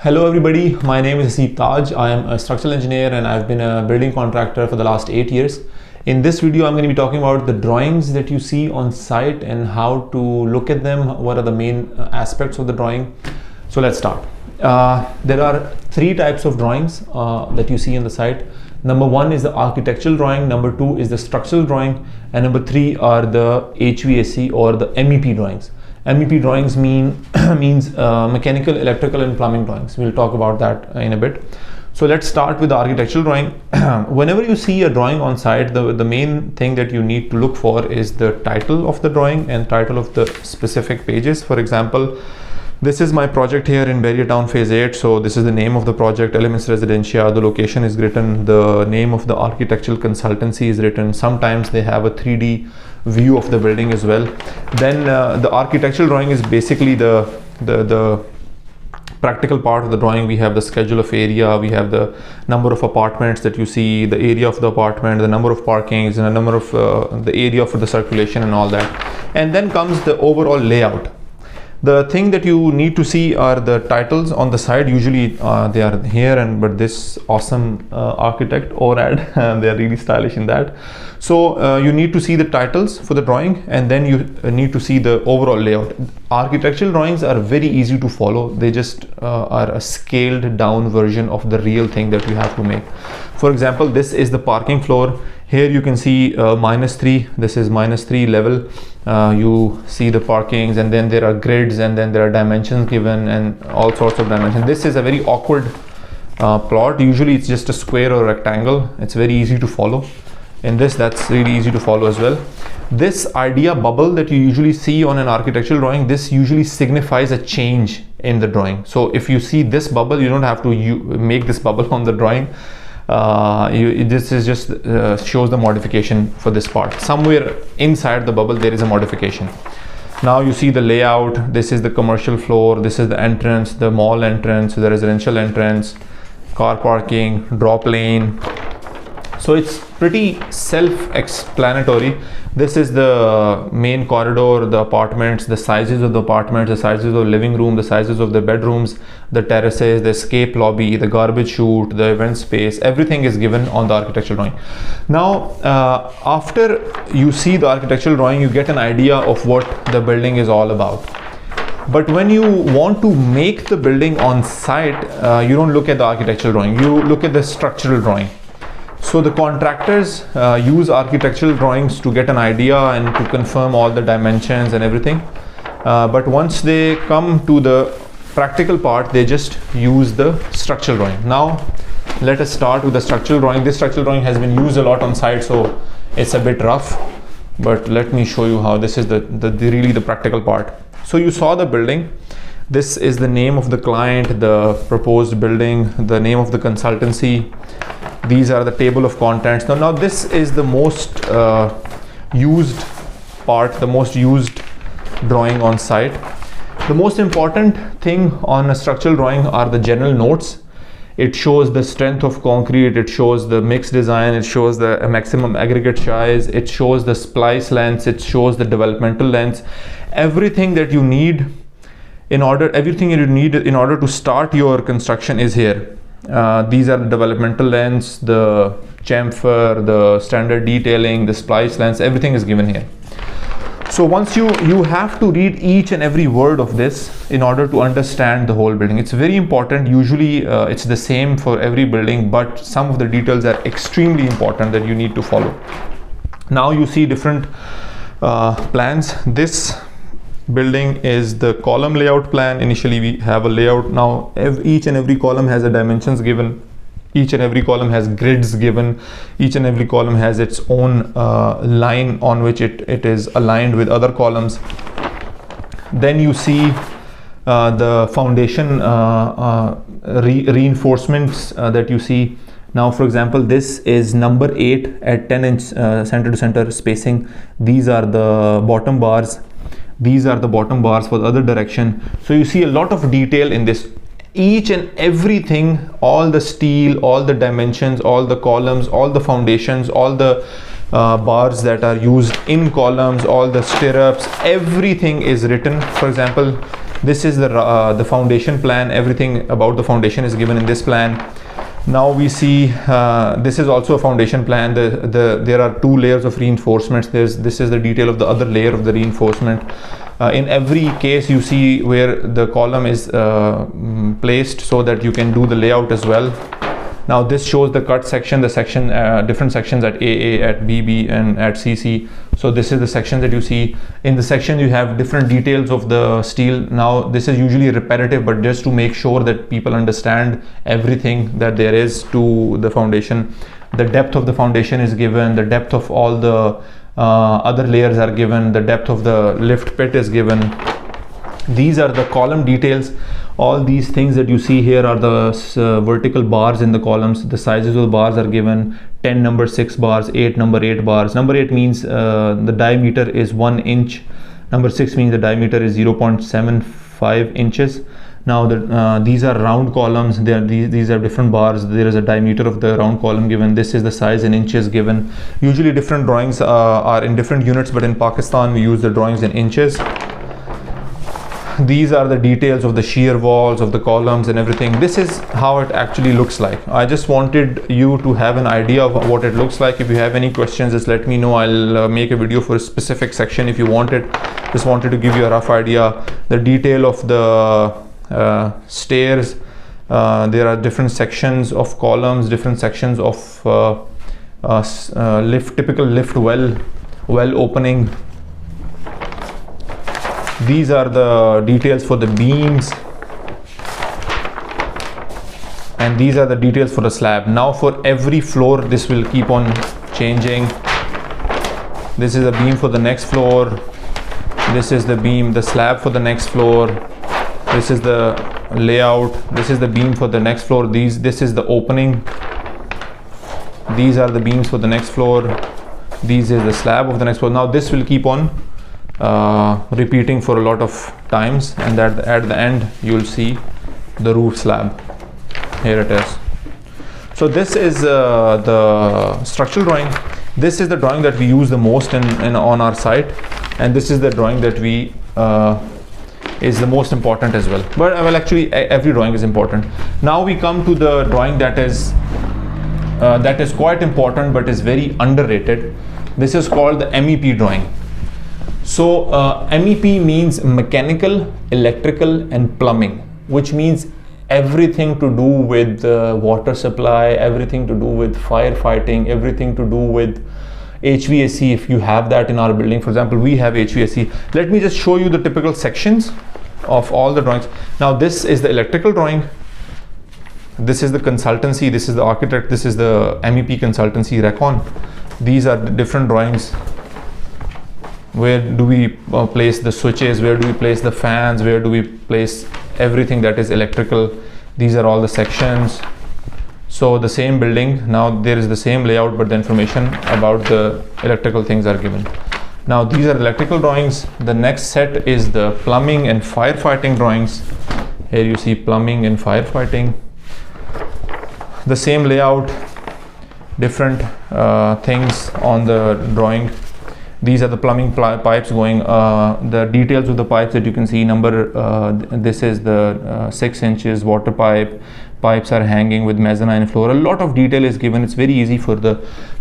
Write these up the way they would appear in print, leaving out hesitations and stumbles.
Hello everybody, my name is Haseeb Taj. I am a structural engineer and I've been a building contractor for the last 8 years. In this video, I'm going to be talking about the drawings that you see on site and how to look at them. What are the main aspects of the drawing? So let's start. There are three types of drawings that you see on the site. Number one is the architectural drawing, number two is the structural drawing, and number three are the HVAC or the MEP drawings. MEP drawings means mechanical, electrical and plumbing drawings. We'll talk about that in a bit. So let's start with the architectural drawing. Whenever you see a drawing on site, the main thing that you need to look for is the title of the drawing and title of the specific pages. For example, this is my project here in Bahria Town Phase 8. So this is the name of the project, Elements Residencia. The location is written, the name of the architectural consultancy is written. Sometimes they have a 3D view of the building as well. Then the architectural drawing is basically the practical part of the drawing. We have the schedule of area, we have the number of apartments that you see, the area of the apartment, the number of parkings, and the number of the area for the circulation and all that. And then comes the overall layout. The thing that you need to see are the titles on the side. Usually they are here, but this awesome architect ORAD, they are really stylish in that. So you need to see the titles for the drawing, and then you need to see the overall layout. Architectural drawings are very easy to follow. They just are a scaled down version of the real thing that you have to make. For example, this is the parking floor. Here you can see -3. This is -3 level. You see the parkings, and then there are grids, and then there are dimensions given and all sorts of dimensions. This is a very awkward plot. Usually it's just a square or rectangle. It's very easy to follow. In this, that's really easy to follow as well. This idea bubble that you usually see on an architectural drawing, this usually signifies a change in the drawing. So if you see this bubble, you don't have to make this bubble on the drawing. This is just shows the modification for this part. Somewhere inside the bubble there is a modification. Now you see the layout. This is the commercial floor, this is the entrance, the mall entrance, the residential entrance, car parking, drop lane. So it's pretty self-explanatory. This is the main corridor, the apartments, the sizes of the apartments, the sizes of the living room, the sizes of the bedrooms, the terraces, the escape lobby, the garbage chute, the event space. Everything is given on the architectural drawing. Now, after you see the architectural drawing, you get an idea of what the building is all about. But when you want to make the building on site, you don't look at the architectural drawing, you look at the structural drawing. So the contractors use architectural drawings to get an idea and to confirm all the dimensions and everything. But once they come to the practical part, they just use the structural drawing. Now, let us start with the structural drawing. This structural drawing has been used a lot on site, so it's a bit rough. But let me show you how this is really the practical part. So you saw the building. This is the name of the client, the proposed building, the name of the consultancy. These are the table of contents. Now this is the most used part, the most used drawing on site. The most important thing on a structural drawing are the general notes. It shows the strength of concrete, it shows the mix design, it shows the maximum aggregate size, it shows the splice lengths, it shows the developmental lengths. Everything that you need in order to start your construction is here. These are the developmental lengths, the chamfer, the standard detailing, the splice lengths, everything is given here. So once you have to read each and every word of this in order to understand the whole building. It's very important. Usually it's the same for every building, but some of the details are extremely important that you need to follow. Now you see different plans. This building is the column layout plan. Initially we have a layout. Now each and every column has a dimensions given, each and every column has grids given, each and every column has its own line on which it is aligned with other columns. Then you see the foundation reinforcements that you see. Now for example, this is number 8 at 10-inch center to center spacing. These are the bottom bars. These are the bottom bars for the other direction. So you see a lot of detail in this. Each and everything, all the steel, all the dimensions, all the columns, all the foundations, all the bars that are used in columns, all the stirrups, everything is written. For example, This is the foundation plan. Everything about the foundation is given in this plan. Now we see this is also a foundation plan. There are 2 layers of reinforcements. This is the detail of the other layer of the reinforcement. In every case you see where the column is placed so that you can do the layout as well. Now this shows the cut section, the section, different sections at AA, at BB, and at CC. So this is the section that you see. In the section you have different details of the steel. Now this is usually repetitive, but just to make sure that people understand everything that there is to the foundation. The depth of the foundation is given, the depth of all the other layers are given, the depth of the lift pit is given. These are the column details. All these things that you see here are the vertical bars in the columns. The sizes of the bars are given: 10 number 6 bars, 8 number 8 bars. Number 8 means the diameter is 1 inch. Number 6 means the diameter is 0.75 inches. Now these are round columns. These are different bars. There is a diameter of the round column given. This is the size in inches given. Usually different drawings are in different units, but in Pakistan we use the drawings in inches. These are the details of the shear walls, of the columns and everything. This is how it actually looks like. I just wanted you to have an idea of what it looks like. If you have any questions, just let me know. I'll make a video for a specific section if you want it. Just wanted to give you a rough idea. The detail of the stairs. There are different sections of columns, different sections of typical lift well opening. These are the details for the beams, and these are the details for the slab. Now for every floor this will keep on changing. This is a beam for the next floor. This is the beam, the slab for the next floor. This is the layout. This is the beam for the next floor. This is the opening. These are the beams for the next floor. This is the slab of the next floor. Now this will keep on repeating for a lot of times, and at the end you'll see the roof slab. Here it is. So this is the structural drawing. This is the drawing that we use the most on our site, and this is the drawing that we is the most important as well. But well, actually every drawing is important. Now we come to the drawing that is quite important but is very underrated. This is called the MEP drawing. So MEP means mechanical, electrical and plumbing, which means everything to do with water supply, everything to do with firefighting, everything to do with HVAC. If you have that in our building, for example, we have HVAC. Let me just show you the typical sections of all the drawings. Now this is the electrical drawing. This is the consultancy. This is the architect. This is the MEP consultancy, Recon. These are the different drawings. Where do we place the switches? Where do we place the fans? Where do we place everything that is electrical? These are all the sections. So the same building, now there is the same layout, but the information about the electrical things are given. Now these are electrical drawings. The next set is the plumbing and firefighting drawings. Here you see plumbing and firefighting. The same layout, different things on the drawing. These are the plumbing pipes going, the details of the pipes that you can see. This is the 6 inches water pipe. Pipes are hanging with mezzanine floor. A lot of detail is given. It's very easy for the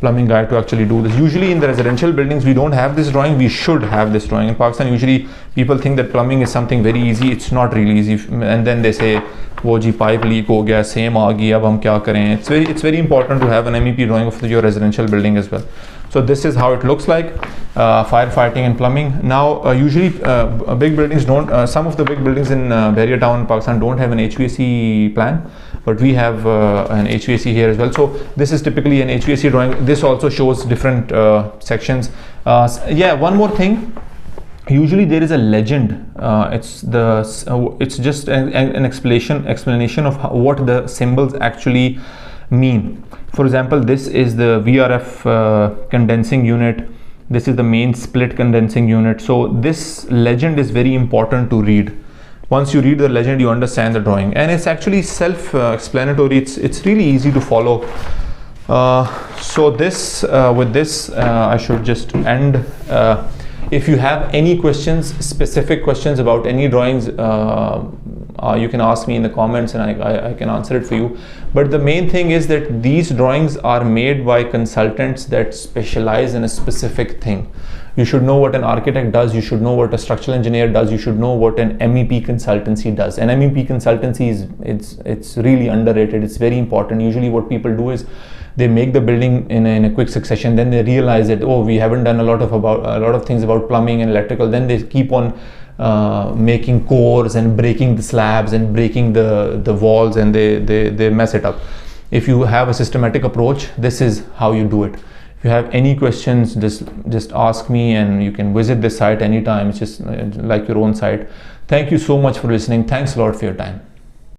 plumbing guy to actually do this. Usually in the residential buildings we don't have this drawing. We should have this drawing. In Pakistan usually people think that plumbing is something very easy. It's not really easy, and then they say, "वो जी pipe leak हो गया, same आ गई, अब हम क्या करें?" It's very important to have an MEP drawing of your residential building as well. So this is how it looks like, firefighting and plumbing. Now usually big buildings don't, some of the big buildings in Bahria town, Pakistan don't have an HVAC plan, but we have an HVAC here as well. So this is typically an HVAC drawing. This also shows different sections. Yeah, one more thing. Usually there is a legend. It's just an explanation of what the symbols actually mean. For example, this is the VRF condensing unit. This is the main split condensing unit. So this legend is very important to read. Once you read the legend, you understand the drawing, and it's actually self-explanatory. It's really easy to follow. So this with this I should just end. If you have any questions, specific questions about any drawings, you can ask me in the comments and I can answer it for you. But the main thing is that these drawings are made by consultants that specialize in a specific thing. You should know what an architect does, you should know what a structural engineer does, you should know what an MEP consultancy does. An MEP consultancy it's really underrated, it's very important. Usually what people do is they make the building in a quick succession, then they realize that, oh, we haven't done a lot of things about plumbing and electrical. Then they keep on making cores and breaking the slabs and breaking the walls, and they mess it up. If you have a systematic approach, this is how you do it. If you have any questions, just ask me, and you can visit this site anytime. It's just like your own site. Thank you so much for listening. Thanks a lot for your time.